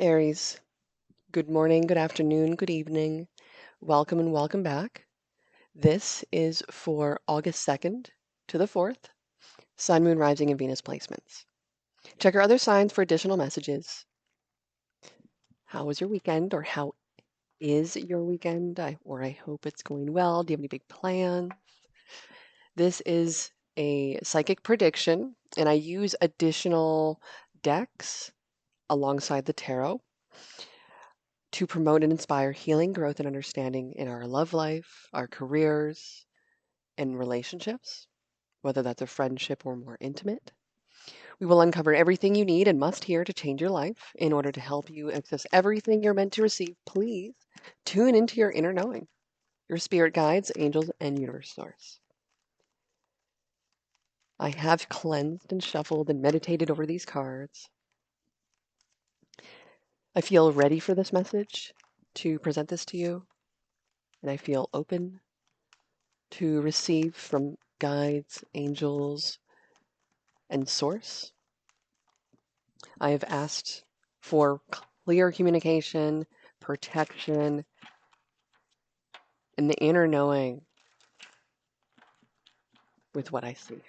Aries, good morning, good afternoon, good evening. Welcome and welcome back. This is for August 2nd to the 4th, Sun, Moon, Rising, and Venus placements. Check your other signs for additional messages. How was your weekend, or how is your weekend? I hope it's going well. Do you have any big plans? This is a psychic prediction, and I use additional decks alongside the tarot to promote and inspire healing, growth, and understanding in our love life, our careers, and relationships, whether that's a friendship or more intimate. We will uncover everything you need and must hear to change your life in order to help you access everything you're meant to receive. Please tune into your inner knowing, your spirit guides, angels, and universe source. I have cleansed and shuffled and meditated over these cards. I feel ready for this message to present this to you, and I feel open to receive from guides, angels, and source. I have asked for clear communication, protection, and the inner knowing with what I see.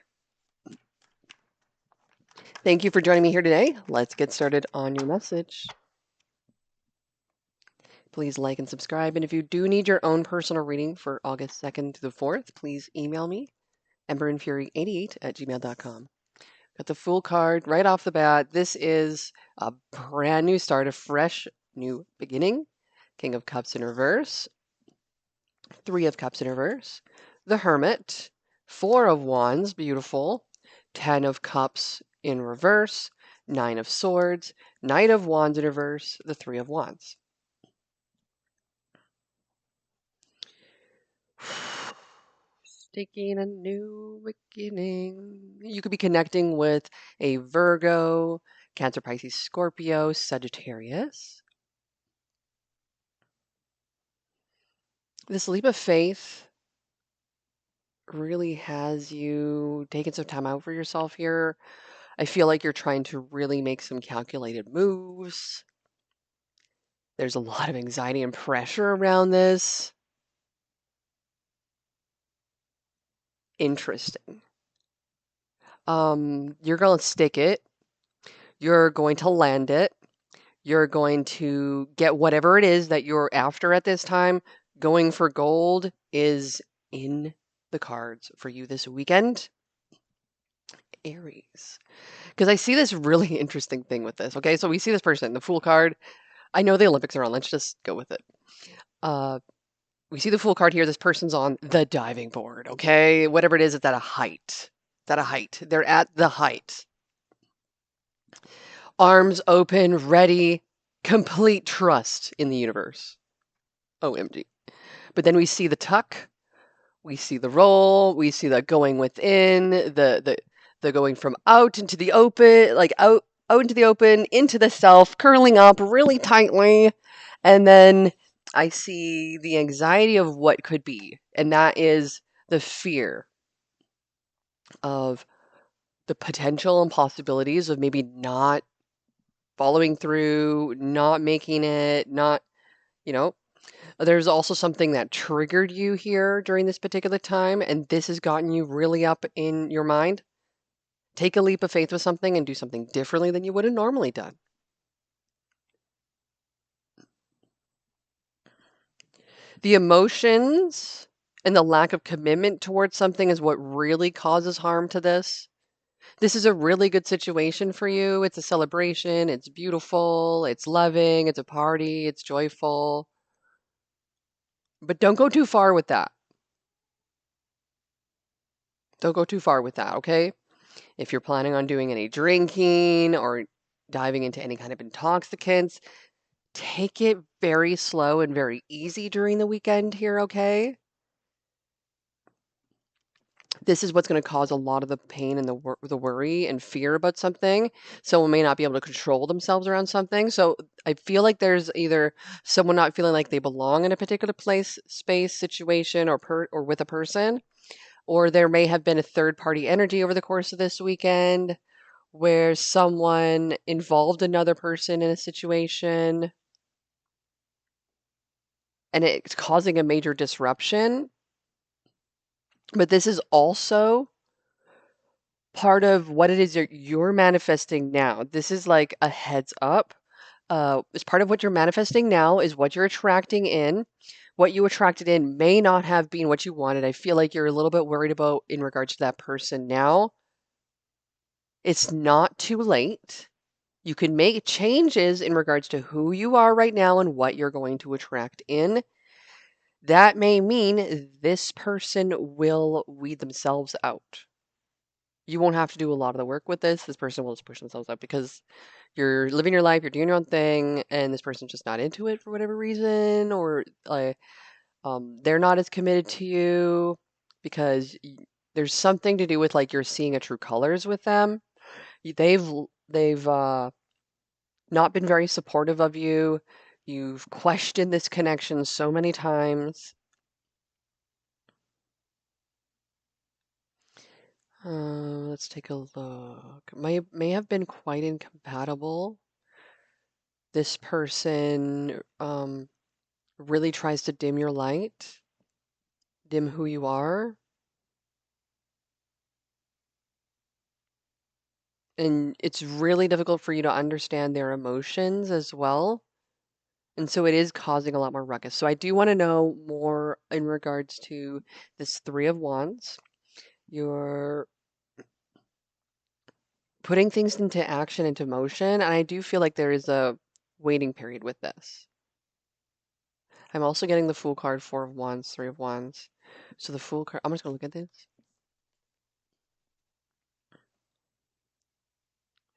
Thank you for joining me here today. Let's get started on your message. Please like and subscribe. And if you do need your own personal reading for August 2nd to the 4th, please email me, emberandfury88@gmail.com. Got the Fool card right off the bat. This is a brand new start, a fresh new beginning. King of Cups in reverse, Three of Cups in reverse, the Hermit, Four of Wands, beautiful, Ten of Cups in reverse, Nine of Swords, Knight of Wands in reverse, the Three of Wands. Taking a new beginning. You could be connecting with a Virgo, Cancer, Pisces, Scorpio, Sagittarius. This leap of faith really has you taking some time out for yourself here. I feel like you're trying to really make some calculated moves. There's a lot of anxiety and pressure around this. Interesting. You're going to stick it. You're going to land it. You're going to get whatever it is that you're after at this time. Going for gold is in the cards for you this weekend. Aries. Because I see this really interesting thing with this. Okay, so we see this person, the Fool card. I know the Olympics are on. Let's just go with it. We see the Fool card here. This person's on the diving board. Okay, whatever it is, it's at a height. It's at a height. They're at the height. Arms open, ready, complete trust in the universe. OMG. But then we see the tuck. We see the roll. We see the going within. The going from out into the open, like out into the open, into the self, curling up really tightly. And then I see the anxiety of what could be. And that is the fear of the potential and possibilities of maybe not following through, not making it, not, you know. There's also something that triggered you here during this particular time, and this has gotten you really up in your mind. Take a leap of faith with something and do something differently than you would have normally done. The emotions and the lack of commitment towards something is what really causes harm to this. This is a really good situation for you. It's a celebration. It's beautiful. It's loving. It's a party. It's joyful. But don't go too far with that. Don't go too far with that, okay? If you're planning on doing any drinking or diving into any kind of intoxicants, take it very slow and very easy during the weekend here, okay? This is what's going to cause a lot of the pain and the worry and fear about something. Someone may not be able to control themselves around something. So I feel like there's either someone not feeling like they belong in a particular place, space, situation, or with a person, or there may have been a third party energy over the course of this weekend, where someone involved another person in a situation and it's causing a major disruption. But this is also part of what it is you're manifesting now. This is like a heads up. It's part of what you're manifesting now is what you're attracting in. What you attracted in may not have been what you wanted. I feel like you're a little bit worried about in regards to that person now. It's not too late. You can make changes in regards to who you are right now and what you're going to attract in. That may mean this person will weed themselves out. You won't have to do a lot of the work with this. This person will just push themselves out because you're living your life, you're doing your own thing, and this person's just not into it for whatever reason, or they're not as committed to you because there's something to do with like you're seeing a true colors with them. They've not been very supportive of you. You've questioned this connection so many times. Let's take a look. May have been quite incompatible. This person really tries to dim your light, dim who you are, and it's really difficult for you to understand their emotions as well. And so it is causing a lot more ruckus. So I do want to know more in regards to this Three of Wands. You're putting things into action, into motion, and I do feel like there is a waiting period with this. I'm also getting the Fool card, Four of Wands, Three of Wands. So the Fool card, I'm just gonna look at this.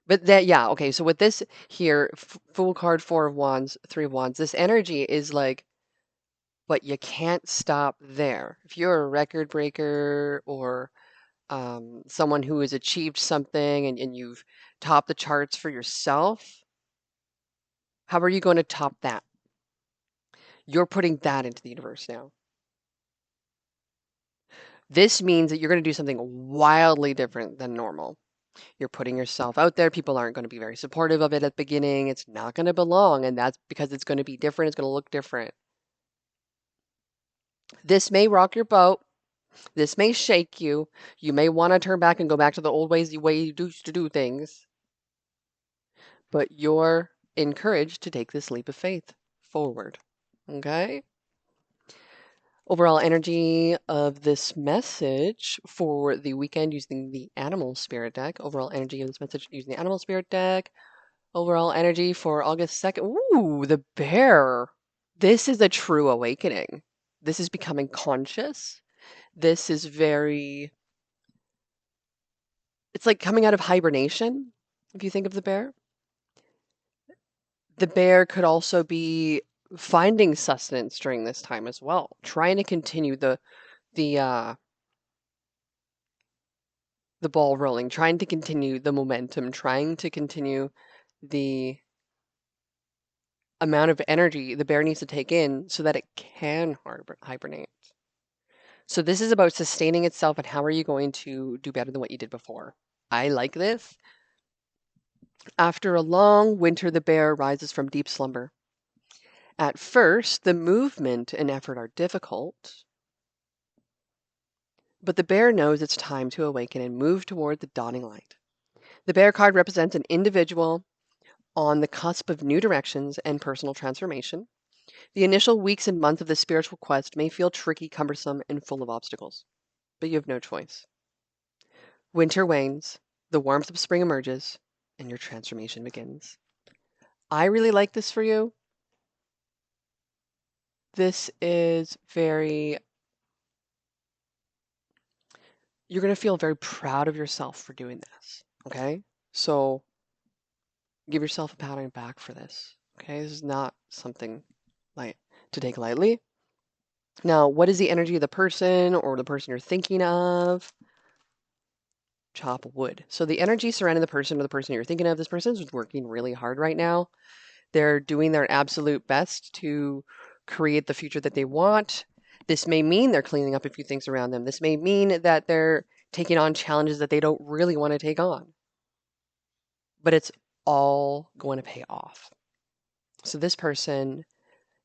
But that, yeah, okay. So with this here, Fool card, Four of Wands, Three of Wands, this energy is like, but you can't stop there. If you're a record breaker or someone who has achieved something and you've topped the charts for yourself, how are you going to top that? You're putting that into the universe now. This means that you're going to do something wildly different than normal. You're putting yourself out there. People aren't going to be very supportive of it at the beginning. It's not going to belong, and that's because it's going to be different. It's going to look different. This may rock your boat. This may shake you. You may want to turn back and go back to the old ways, the way you used to do things. But you're encouraged to take this leap of faith forward. Okay? Overall energy of this message for the weekend using the Animal Spirit deck. Overall energy of this message using the Animal Spirit deck. Overall energy for August 2nd. Ooh, the bear. This is a true awakening. This is becoming conscious. This is very, it's like coming out of hibernation, if you think of the bear. The bear could also be finding sustenance during this time as well, trying to continue the the ball rolling, trying to continue the momentum, trying to continue the amount of energy the bear needs to take in so that it can hibernate. So this is about sustaining itself and how are you going to do better than what you did before. I like this. After a long winter, the bear rises from deep slumber. At first, the movement and effort are difficult, but the bear knows it's time to awaken and move toward the dawning light. The bear card represents an individual on the cusp of new directions and personal transformation. The initial weeks and months of the spiritual quest may feel tricky, cumbersome, and full of obstacles, but you have no choice. Winter wanes, the warmth of spring emerges, and your transformation begins. I really like this for you. This is very, you're going to feel very proud of yourself for doing this. Okay. So give yourself a pat on the back for this. Okay. This is not something like to take lightly. Now, what is the energy of the person or the person you're thinking of? Chop wood. So the energy surrounding the person or the person you're thinking of, this person is working really hard right now. They're doing their absolute best to create the future that they want. This may mean they're cleaning up a few things around them. This may mean that they're taking on challenges that they don't really want to take on. but it's all going to pay off. So this person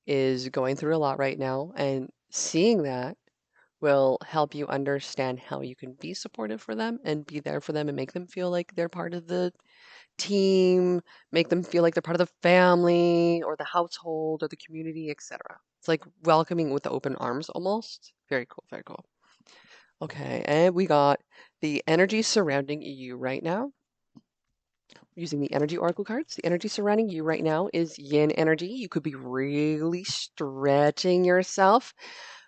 is going through a lot right now, and seeing that will help you understand how you can be supportive for them and be there for them and make them feel like they're part of the team, make them feel like they're part of the family or the household or the community, etc. It's like welcoming with open arms almost. Very cool, very cool. Okay, and we got the energy surrounding you right now. Using the energy oracle cards, the energy surrounding you right now is yin energy. You could be really stretching yourself.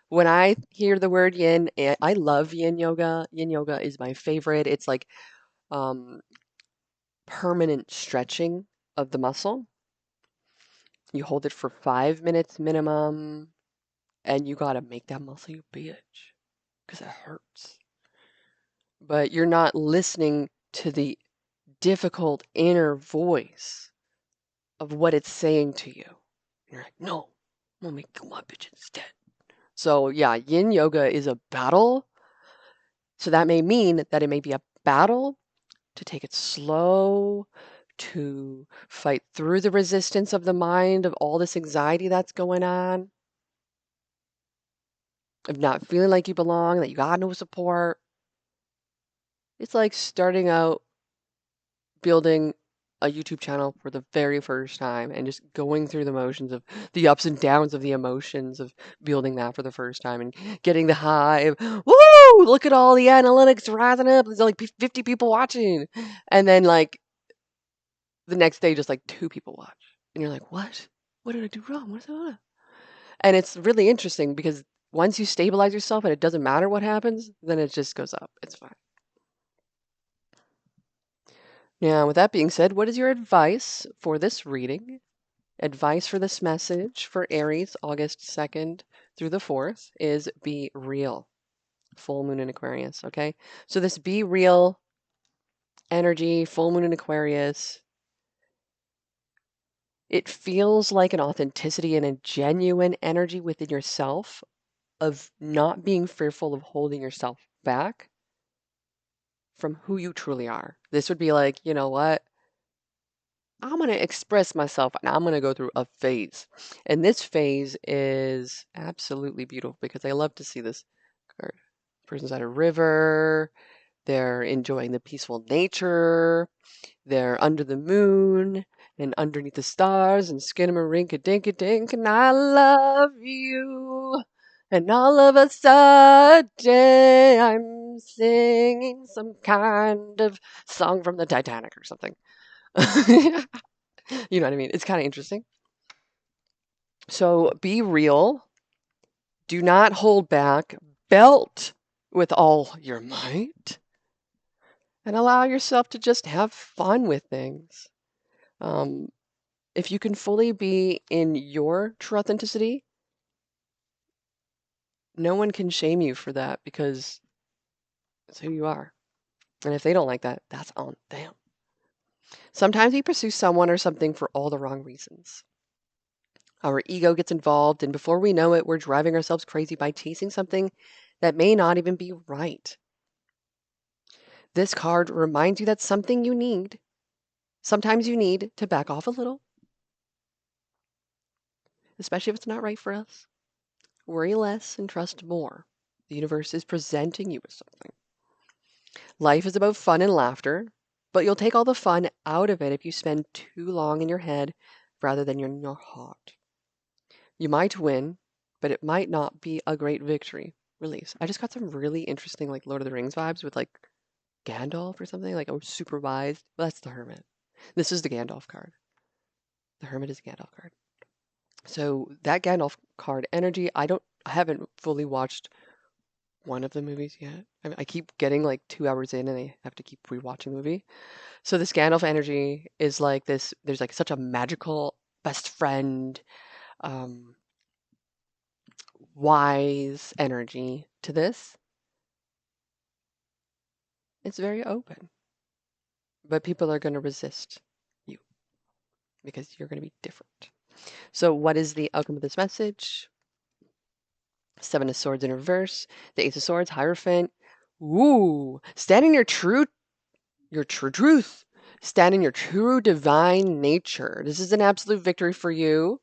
When I hear the word yin, I love yin yoga. Yin yoga is my favorite. It's like um, permanent stretching of the muscle. You hold it for 5 minutes minimum, and you gotta make that muscle you bitch, because it hurts. But you're not listening to the difficult inner voice of what it's saying to you. You're like, no, I'm gonna make you my bitch instead. So yeah, yin yoga is a battle. So that may mean that it may be a battle to take it slow, to fight through the resistance of the mind of all this anxiety that's going on, of not feeling like you belong, that you got no support. It's like starting out building a YouTube channel for the very first time and just going through the motions of the ups and downs of the emotions of building that for the first time and getting the high of, woo, look at all the analytics rising up. There's like 50 people watching. And then like the next day, just like 2 people watch. And you're like, what? What did I do wrong? What's that? And it's really interesting because once you stabilize yourself and it doesn't matter what happens, then it just goes up. It's fine. Now, with that being said, what is your advice for this reading? Advice for this message for Aries, August 2nd through the 4th is be real. Full moon in Aquarius, okay? So this be real energy, full moon in Aquarius, it feels like an authenticity and a genuine energy within yourself of not being fearful of holding yourself back from who you truly are. This would be like, you know what? I'm going to express myself and I'm going to go through a phase. And this phase is absolutely beautiful because I love to see this card. Person's at a river, they're enjoying the peaceful nature, they're under the moon and underneath the stars and skinnamarink-a-dink-a-dink, and I love you. And all of a sudden, I'm singing some kind of song from the Titanic or something. You know what I mean? It's kind of interesting. So be real. Do not hold back. Belt with all your might. And allow yourself to just have fun with things. Um, if you can fully be in your true authenticity, no one can shame you for that because it's who you are. And if they don't like that, that's on them. Sometimes we pursue someone or something for all the wrong reasons. Our ego gets involved, and before we know it, we're driving ourselves crazy by chasing something that may not even be right. This card reminds you that sometimes you need to back off a little, especially if it's not right for us. Worry less and trust more. The universe is presenting you with something. Life is about fun and laughter, but you'll take all the fun out of it if you spend too long in your head rather than in your heart. You might win, but it might not be a great victory. Release. I just got some really interesting like Lord of the Rings vibes with like Gandalf or something, like a supervised. Well, that's the Hermit. This is the Gandalf card. The Hermit is a Gandalf card. So that Gandalf card energy, I haven't fully watched one of the movies yet. I keep getting like 2 hours in and I have to keep rewatching the movie. So this Gandalf energy is like this, there's like such a magical best friend, um, wise energy to this. It's very open, but people are going to resist you because you're going to be different. So what is the outcome of this message? Seven of Swords in reverse, the Ace of Swords, Hierophant. Ooh, stand in your true truth. Stand in your true divine nature. This is an absolute victory for you.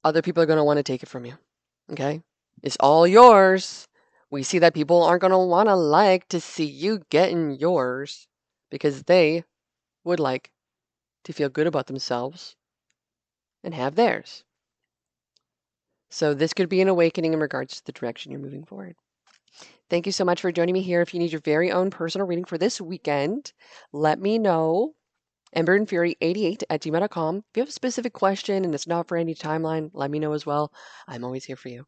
Other people are going to want to take it from you. Okay? It's all yours. We see that people aren't going to want to like to see you getting yours because they would like to feel good about themselves and have theirs. So this could be an awakening in regards to the direction you're moving forward. Thank you so much for joining me here. If you need your very own personal reading for this weekend, let me know. emberandfury88@gmail.com. If you have a specific question and it's not for any timeline, let me know as well. I'm always here for you.